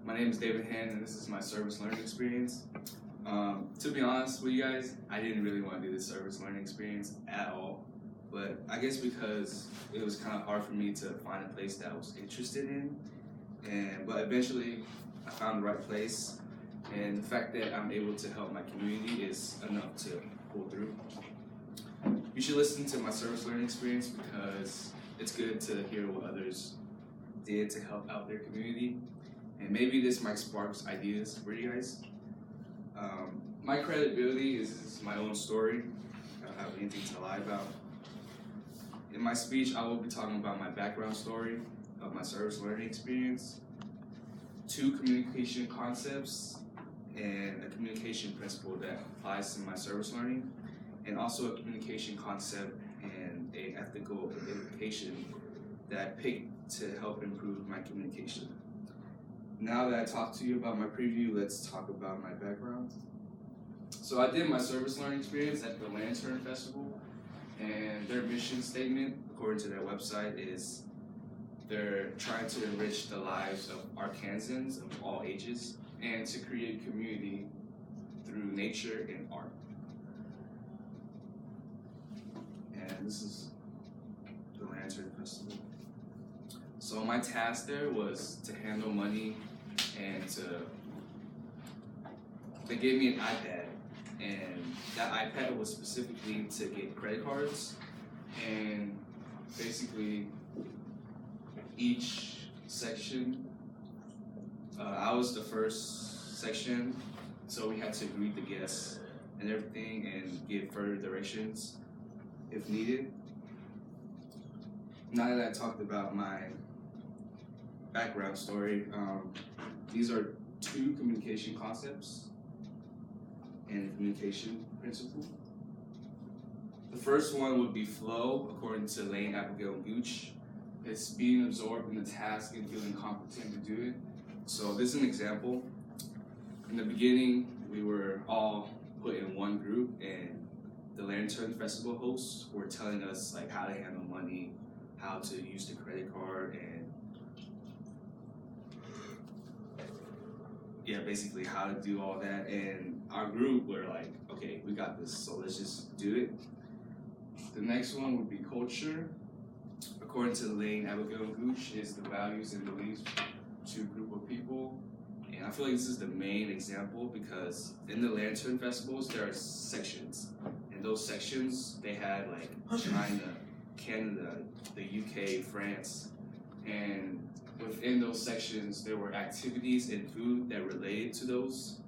My name is David Hand, and this is my service learning experience. To be honest with you guys, I didn't really want to do this service learning experience at all, but I guess because it was kind of hard for me to find a place that I was interested in, but eventually I found the right place, and the fact that I'm able to help my community is enough to pull through. You should listen to my service learning experience because it's good to hear what others did to help out their community, and maybe this might spark ideas for you guys. My credibility is my own story. I don't have anything to lie about. In my speech, I will be talking about my background story of my service learning experience, 2 communication concepts, and a communication principle that applies to my service learning, and also a communication concept and an ethical implication that I picked to help improve my communication. Now that I talked to you about my preview, let's talk about my background. So I did my service learning experience at the Lantern Festival, and their mission statement, according to their website, is they're trying to enrich the lives of Arkansans of all ages and to create community through nature and art. And this is the Lantern Festival. So my task there was to handle money and they gave me an iPad, and that iPad was specifically to get credit cards, and basically each section, I was the first section, so we had to greet the guests and everything and give further directions if needed. Now that I talked about my background story, these are 2 communication concepts and a communication principle. The first one would be flow, according to Lane, Abigail, and Gooch. It's being absorbed in the task and feeling competent to do it. So this is an example. In the beginning, we were all put in one group, and the Lantern Festival hosts were telling us like how to handle money, how to use the credit card, and basically how to do all that. And our group were like, okay, we got this, so let's just do it. The next one would be culture. According to Lane, Abigail, and Gooch, is the values and beliefs to a group of people. And I feel like this is the main example because in the Lantern Festivals, there are sections. And those sections, they had like China, Canada, the UK, France. And within those sections, there were activities and food that related to those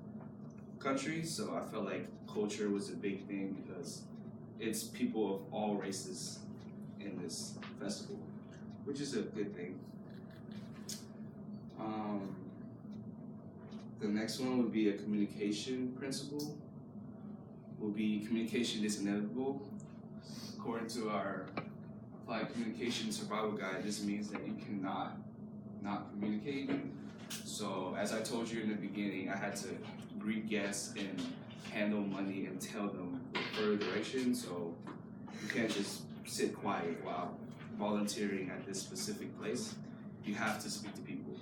countries. So I felt like culture was a big thing because it's people of all races in this festival, which is a good thing. The next one would be a communication principle. Will be communication is inevitable. According to our Applied Communication Survival Guide, this means that you cannot not communicate. So as I told you in the beginning, I had to greet guests and handle money and tell them with further direction. So you can't just sit quiet while volunteering at this specific place. You have to speak to people.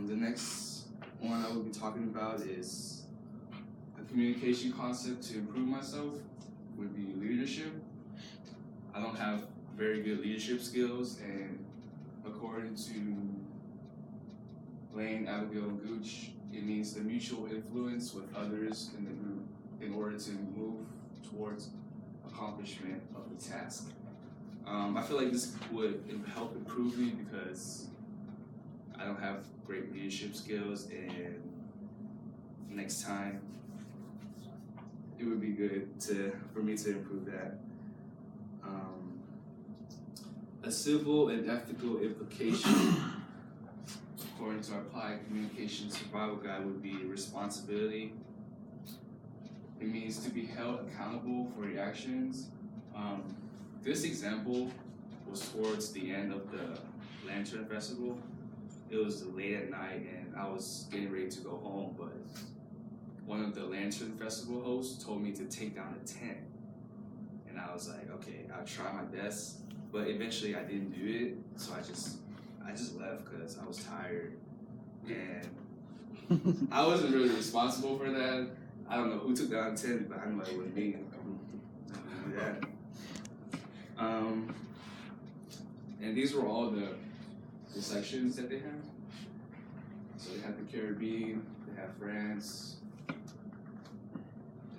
The next one I will be talking about is a communication concept to improve myself would be leadership. I don't have very good leadership skills, and according to Lane, Abigail, and Gooch, it means the mutual influence with others in the group in order to move towards accomplishment of the task. I feel like this would help improve me because I don't have great leadership skills, and next time it would be good for me to improve that. A civil and ethical implication, according to our Applied Communication Survival Guide, would be responsibility. It means to be held accountable for your actions. This example was towards the end of the Lantern Festival. It was late at night and I was getting ready to go home, but one of the Lantern Festival hosts told me to take down a tent. And I was like, okay, I'll try my best. But eventually I didn't do it, so I just left because I was tired. and I wasn't really responsible for that. I don't know who took down 10, but I know it wasn't me. Yeah. And these were all the sections that they have. So they have the Caribbean, they have France,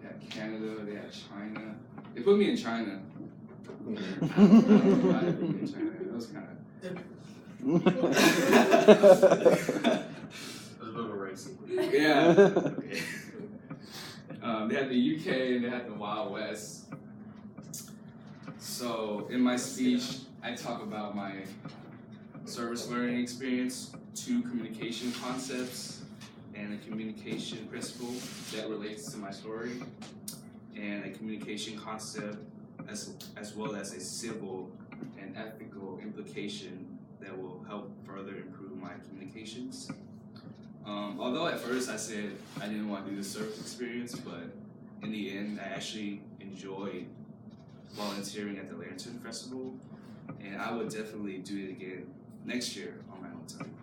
they have Canada, they have China. They put me in China. I don't know why they put me in China. That was kind of. A little racy. Yeah. Okay. They had the UK and they had the Wild West. So in my speech, I talk about my service learning experience, 2 communication concepts, and a communication principle that relates to my story, and a communication concept as well as a civil and ethical implication that will help further improve my communications. Although at first I said I didn't want to do the service experience, but in the end I actually enjoyed volunteering at the Lantern Festival, and I would definitely do it again next year on my own time.